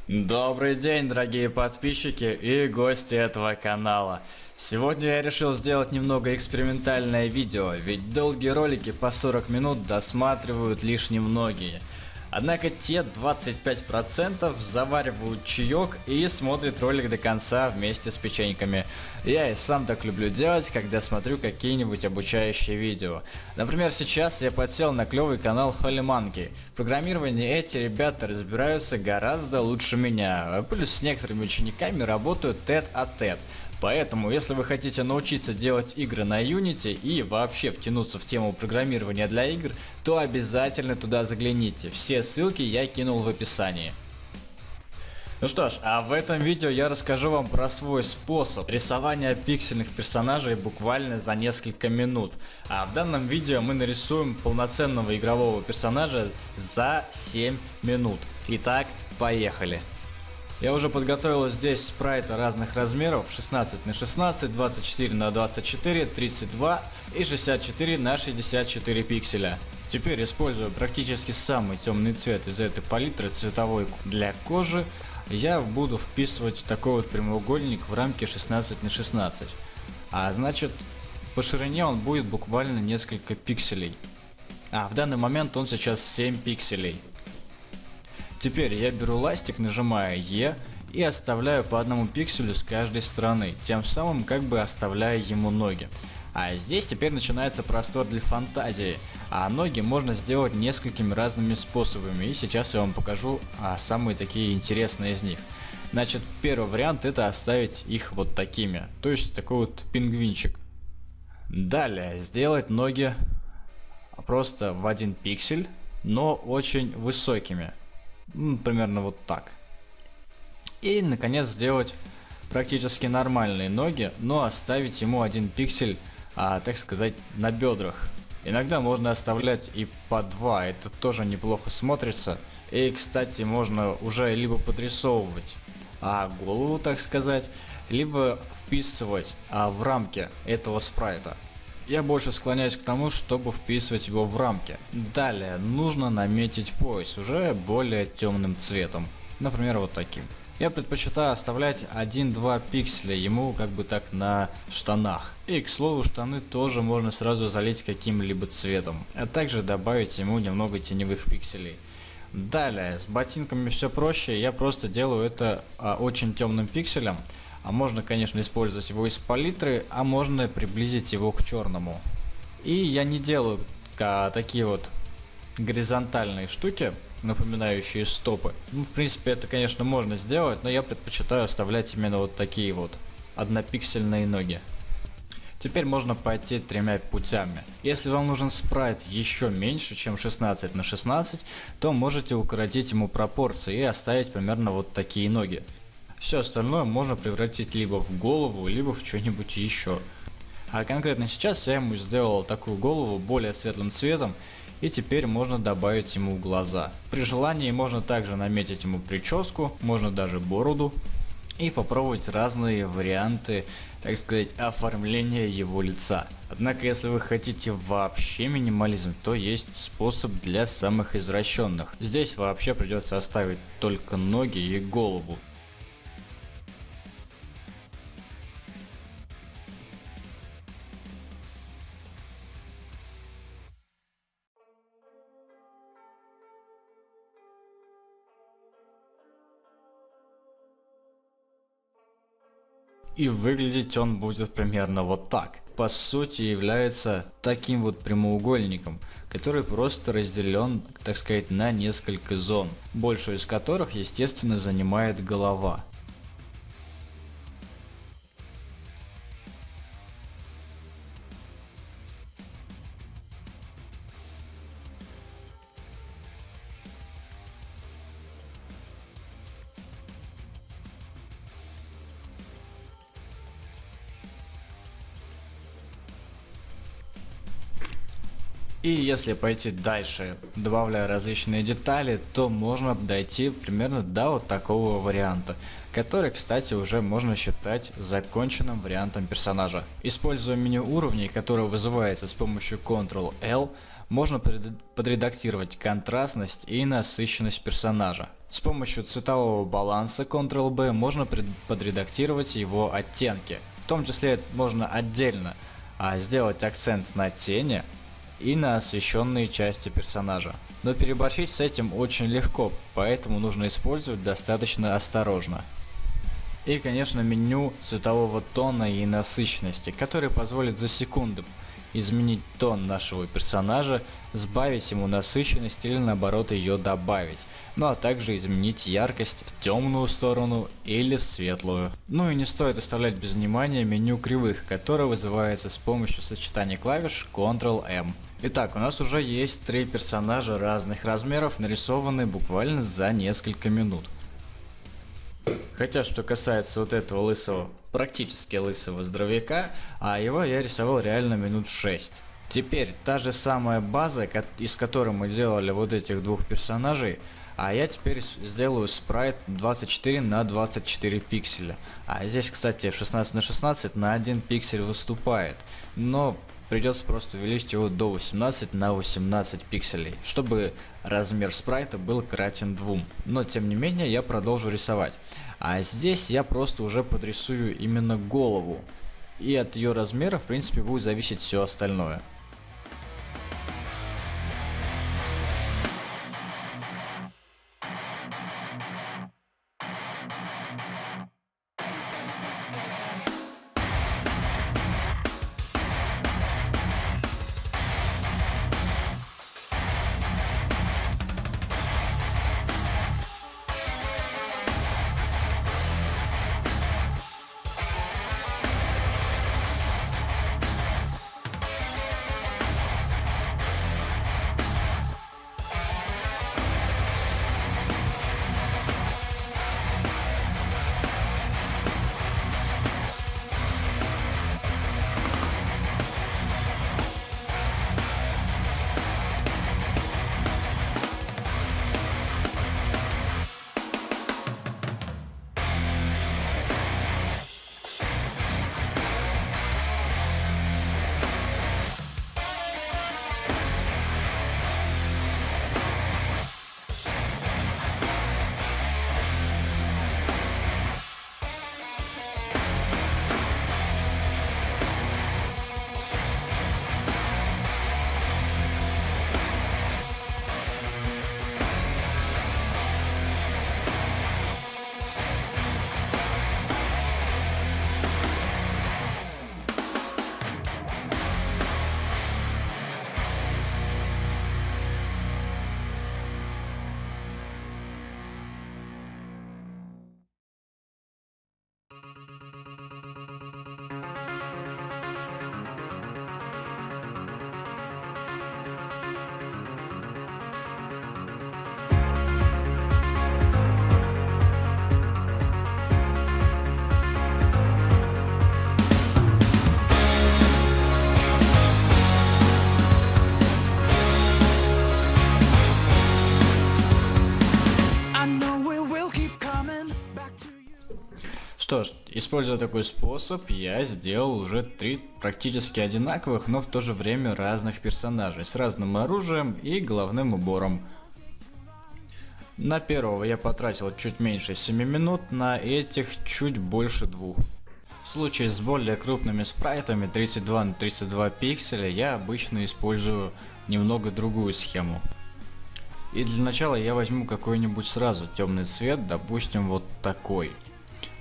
Добрый день, дорогие подписчики и гости этого канала. Сегодня я решил сделать немного экспериментальное видео, ведь долгие ролики по 40 минут досматривают лишь немногие. Однако те 25% заваривают чаек и смотрят ролик до конца вместе с печеньками. Я и сам так люблю делать, когда смотрю какие-нибудь обучающие видео. Например, сейчас я подсел на клевый канал Holy Monkey. В программировании эти ребята разбираются гораздо лучше меня, плюс с некоторыми учениками работают тет-а-тет. Поэтому, если вы хотите научиться делать игры на Unity и вообще втянуться в тему программирования для игр, то обязательно туда загляните. Все ссылки я кинул в описании. Ну что ж, а в этом видео я расскажу вам про свой способ рисования пиксельных персонажей буквально за несколько минут. А в данном видео мы нарисуем полноценного игрового персонажа за 7 минут. Итак, поехали! Я уже подготовил здесь спрайты разных размеров: 16 на 16, 24 на 24, 32 и 64 на 64 пикселя. Теперь, используя практически самый темный цвет из этой палитры цветовой для кожи, я буду вписывать такой вот прямоугольник в рамке 16 на 16. А значит, по ширине он будет буквально несколько пикселей. А в данный момент он сейчас 7 пикселей. Теперь я беру ластик, нажимаю E и оставляю по одному пикселю с каждой стороны, тем самым как бы оставляя ему ноги. А здесь теперь начинается простор для фантазии, а ноги можно сделать несколькими разными способами, и сейчас я вам покажу самые такие интересные из них. Значит, первый вариант — это оставить их вот такими, то есть такой вот пингвинчик. Далее сделать ноги просто в один пиксель, но очень высокими. Примерно вот так. И наконец сделать практически нормальные ноги, но оставить ему один пиксель, так сказать, на бедрах. Иногда можно оставлять и по два, это тоже неплохо смотрится. И, кстати, можно уже либо подрисовывать голову, так сказать, либо вписывать в рамки этого спрайта. Я больше склоняюсь к тому, чтобы вписывать его в рамки. Далее нужно наметить пояс уже более темным цветом, например, вот таким. Я предпочитаю оставлять 1-2 пикселя ему как бы так на штанах. И, к слову, штаны тоже можно сразу залить каким-либо цветом, а также добавить ему немного теневых пикселей. Далее, с ботинками все проще, я просто делаю это очень темным пикселем. А можно, конечно, использовать его из палитры, а можно приблизить его к черному. И я не делаю такие вот горизонтальные штуки, напоминающие стопы. В принципе, это, конечно, можно сделать, но я предпочитаю оставлять именно вот такие вот однопиксельные ноги. Теперь можно пойти тремя путями. Если вам нужен спрайт еще меньше, чем 16 на 16, то можете укоротить ему пропорции и оставить примерно вот такие ноги. Все остальное можно превратить либо в голову, либо в что-нибудь еще. А конкретно сейчас я ему сделал такую голову более светлым цветом, и теперь можно добавить ему глаза. При желании можно также наметить ему прическу, можно даже бороду, и попробовать разные варианты, так сказать, оформления его лица. Однако, если вы хотите вообще минимализм, то есть способ для самых извращенных. Здесь вообще придется оставить только ноги и голову. И выглядеть он будет примерно вот так. По сути является таким вот прямоугольником, который просто разделен, так сказать, на несколько зон, большую из которых, естественно, занимает голова. И если пойти дальше, добавляя различные детали, то можно дойти примерно до вот такого варианта, который, кстати, уже можно считать законченным вариантом персонажа. Используя меню уровней, которое вызывается с помощью Ctrl-L, можно подредактировать контрастность и насыщенность персонажа. С помощью цветового баланса Ctrl-B можно подредактировать его оттенки. В том числе можно отдельно сделать акцент на тени и на освещенные части персонажа. Но переборщить с этим очень легко, поэтому нужно использовать достаточно осторожно. И, конечно, меню цветового тона и насыщенности, который позволит за секунду изменить тон нашего персонажа, сбавить ему насыщенность или наоборот ее добавить, ну а также изменить яркость в темную сторону или светлую. Ну и не стоит оставлять без внимания меню кривых, которое вызывается с помощью сочетания клавиш Ctrl-M. Итак, у нас уже есть 3 персонажа разных размеров, нарисованные буквально за несколько минут. Хотя, что касается вот этого лысого, практически лысого здоровяка, его я рисовал реально минут 6. Теперь та же самая база, из которой мы делали вот этих 2 персонажей, я теперь сделаю спрайт 24 на 24 пикселя. Здесь, кстати, 16 на 16 на 1 пиксель выступает, но придется просто увеличить его до 18 на 18 пикселей, чтобы размер спрайта был кратен 2. Но тем не менее я продолжу рисовать. А здесь я просто уже подрисую именно голову. И от ее размера в принципе будет зависеть все остальное. Что ж, используя такой способ, я сделал уже 3 практически одинаковых, но в то же время разных персонажей, с разным оружием и головным убором. На первого я потратил чуть меньше 7 минут, на этих чуть больше 2. В случае с более крупными спрайтами 32 на 32 пикселя я обычно использую немного другую схему. И для начала я возьму какой-нибудь сразу темный цвет, допустим вот такой.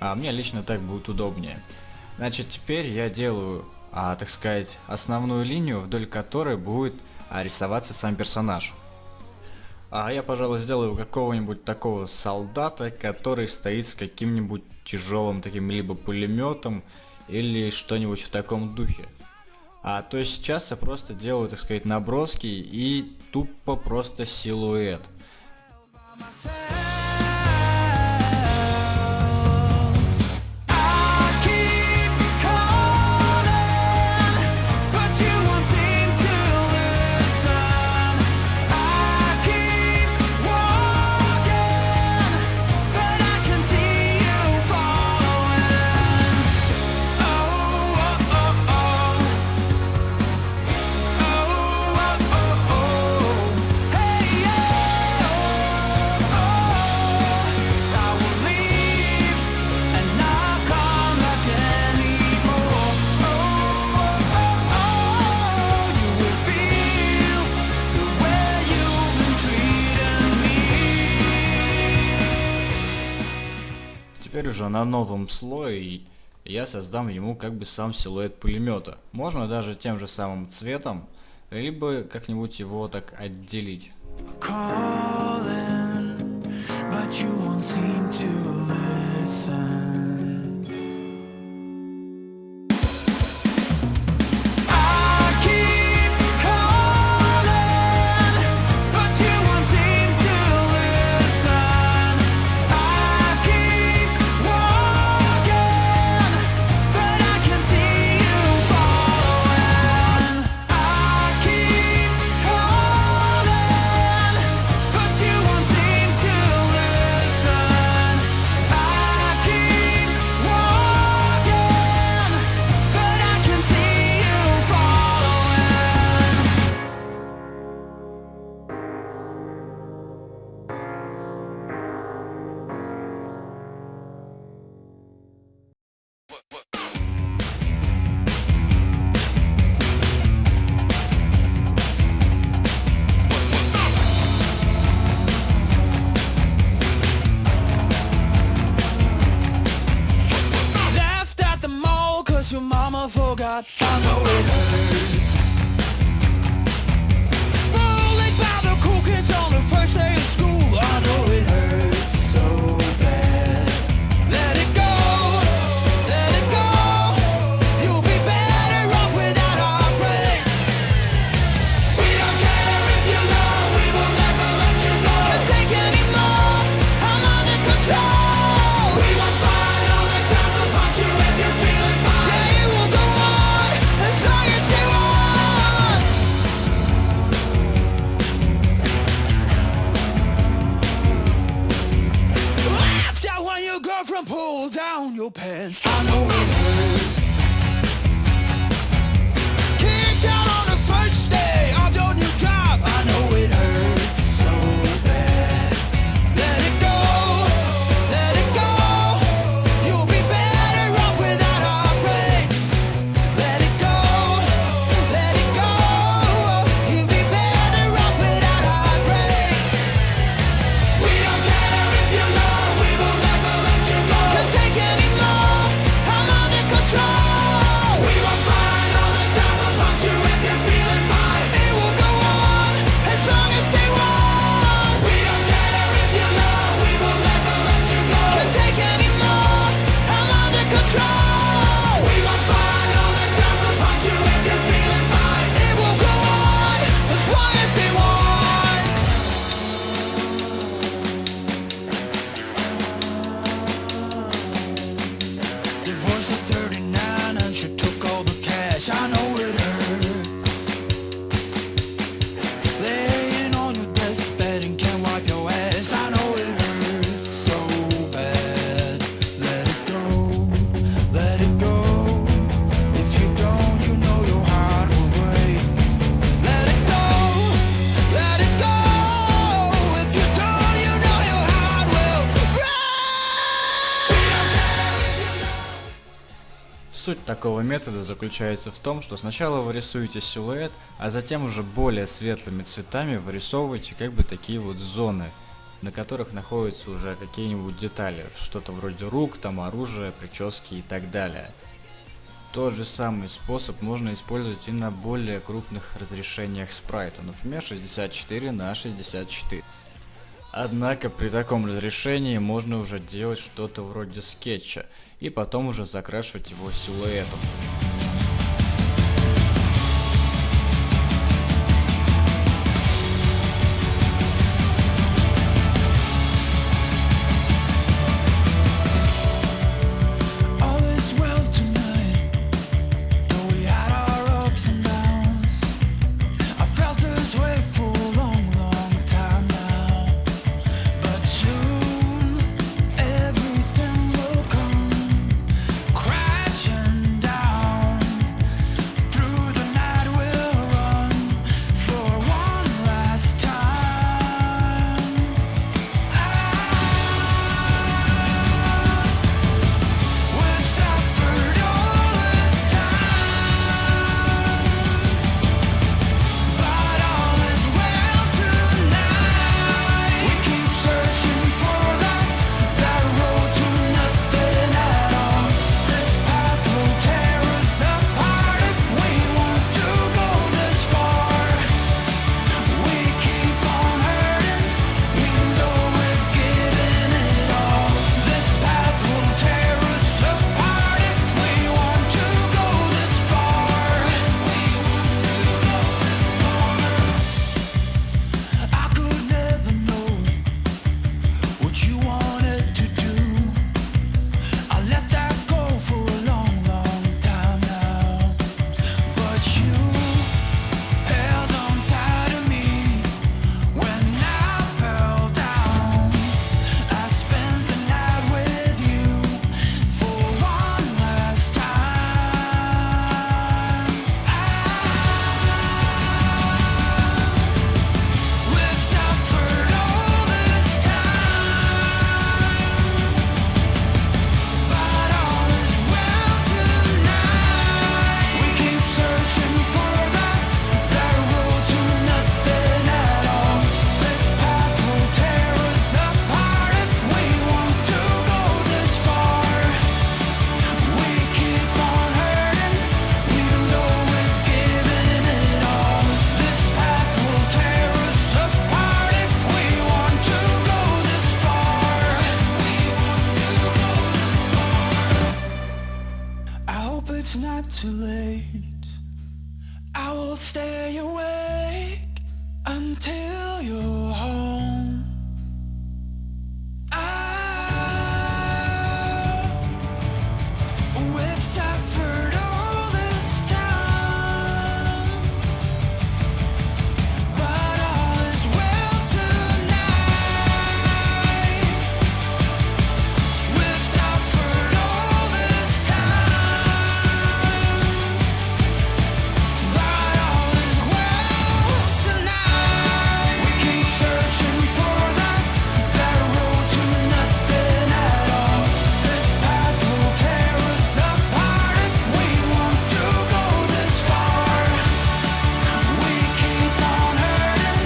Мне лично так будет удобнее. Значит, теперь я делаю, так сказать, основную линию, вдоль которой будет рисоваться сам персонаж. Я, пожалуй, сделаю какого-нибудь такого солдата, который стоит с каким-нибудь тяжелым таким либо пулеметом или что-нибудь в таком духе. То есть сейчас я просто делаю, так сказать, наброски и тупо просто силуэт. теперь уже на новом слое я создам ему как бы сам силуэт пулемета. Можно даже тем же самым цветом, либо как-нибудь его так отделить. Your mama forgot, I know it hurts. Bullied by the cool kids on the first day of school, I know it hurts so bad. Let it go, let it go. You'll be better off without our breaks. We don't care if you know, we will never let you go. Can't take anymore, I'm under control. We won't fight all the time, we'll punch you if you're feeling fine. Pull down your pants, I know it hurts. Kicked out on the first day of your new job, I know it hurts so bad. Let it go, let it go. You'll be better off without our breaks. Let it go, let it go. You'll be better off without our breaks. We don't care if you know, we will never let you go. Can't take anymore, I'm under control. We won't fight all the time, we'll punch you if you're feeling fine. It will go on as long as they want. We don't care if you know, we will never let you go. Can't take anymore, I'm under control. We won't fight all the time, we'll punch you if you're feeling fine. It will go on as long as they want. Divorced at 39 and she took all the cash, I know it hurts. Laying on your deathbed and can't wipe your ass, I know it hurts so bad. Let it go, let it go. If you don't, you know your heart will break. Let it go, let it go. If you don't, you know your heart will break. Суть такого метода заключается в том, что сначала вы рисуете силуэт, а затем уже более светлыми цветами вырисовываете как бы такие вот зоны, на которых находятся уже какие-нибудь детали, что-то вроде рук, там оружия, прически и так далее. Тот же самый способ можно использовать и на более крупных разрешениях спрайта, например 64 на 64. Однако при таком разрешении можно уже делать что-то вроде скетча и потом уже закрашивать его силуэтом. All is well tonight, though we had our ups and downs. I felt this way for a long, long time now. But soon everything will come crashing down. too late. I will stay awake until you're home. We've suffered all this time, but all is well tonight. We've suffered all this time, but all is well tonight. We keep searching for that road to nothing at all. This path will tear us apart if we want to go this far. We keep on hurting,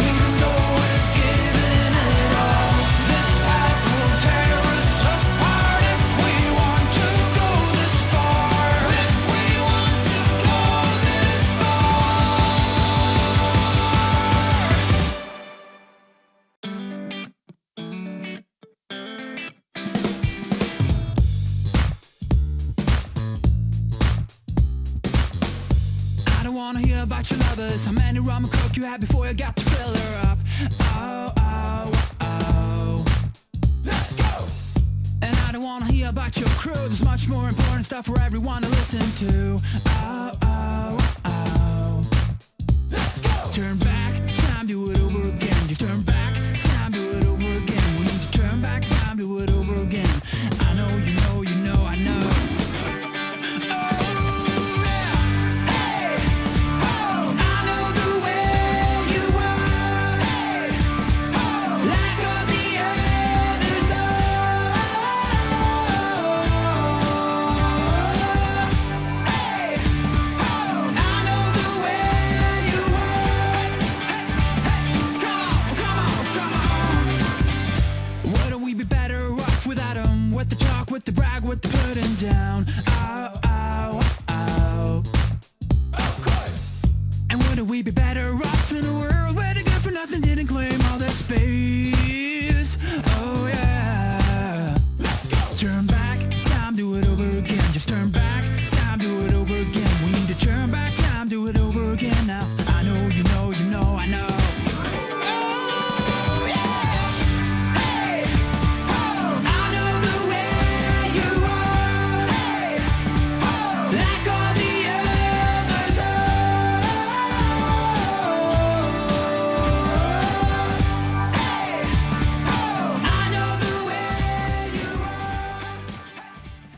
even though we've given it all. This path will tear us apart if we want to go this far. If we want to go this I don't wanna hear about your lovers, how many rum and coke you had before you got to fill her up. Oh, oh, oh. Let's go! And I don't wanna hear about your crew, there's much more important stuff for everyone to listen to. Oh, oh, oh. Let's go! Turn back, time, do it over again. Just turn back, time, do it over again. We need to turn back, time, do it over again. I know, you know, you know, I know. With the talk, with the brag, with the putting down. Oh, oh, oh. Of course. And wouldn't we be better off in a world where the good for nothing didn't claim all that space? Oh yeah. Let's go. Turn back, time, do it over again. Just turn back, time, do it over again. We need to turn back, time, do it over again. Now I know, you know, you know, I know.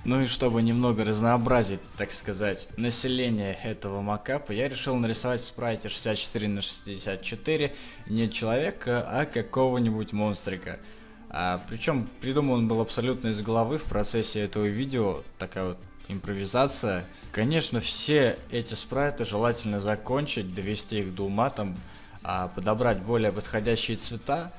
Ну и чтобы немного разнообразить, так сказать, население этого макапа, я решил нарисовать в спрайте 64 на 64 не человека, а какого-нибудь монстрика. Причем придуман он был абсолютно из головы в процессе этого видео, такая вот импровизация. Конечно, все эти спрайты желательно закончить, довести их до ума, там, подобрать более подходящие цвета.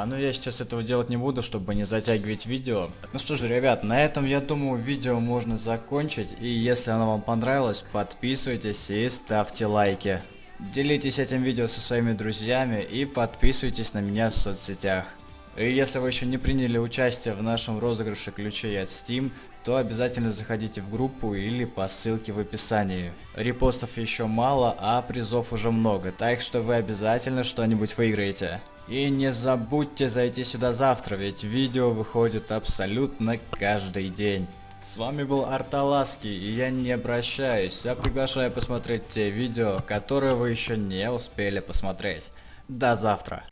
Но я сейчас этого делать не буду, чтобы не затягивать видео. Ну что же, ребят, на этом, я думаю, видео можно закончить. И если оно вам понравилось, подписывайтесь и ставьте лайки. Делитесь этим видео со своими друзьями и подписывайтесь на меня в соцсетях. И если вы еще не приняли участие в нашем розыгрыше ключей от Steam, то обязательно заходите в группу или по ссылке в описании. Репостов еще мало, а призов уже много, так что вы обязательно что-нибудь выиграете. И не забудьте зайти сюда завтра, ведь видео выходит абсолютно каждый день. С вами был Арталаский, и я не обращаюсь, а приглашаю посмотреть те видео, которые вы еще не успели посмотреть. До завтра.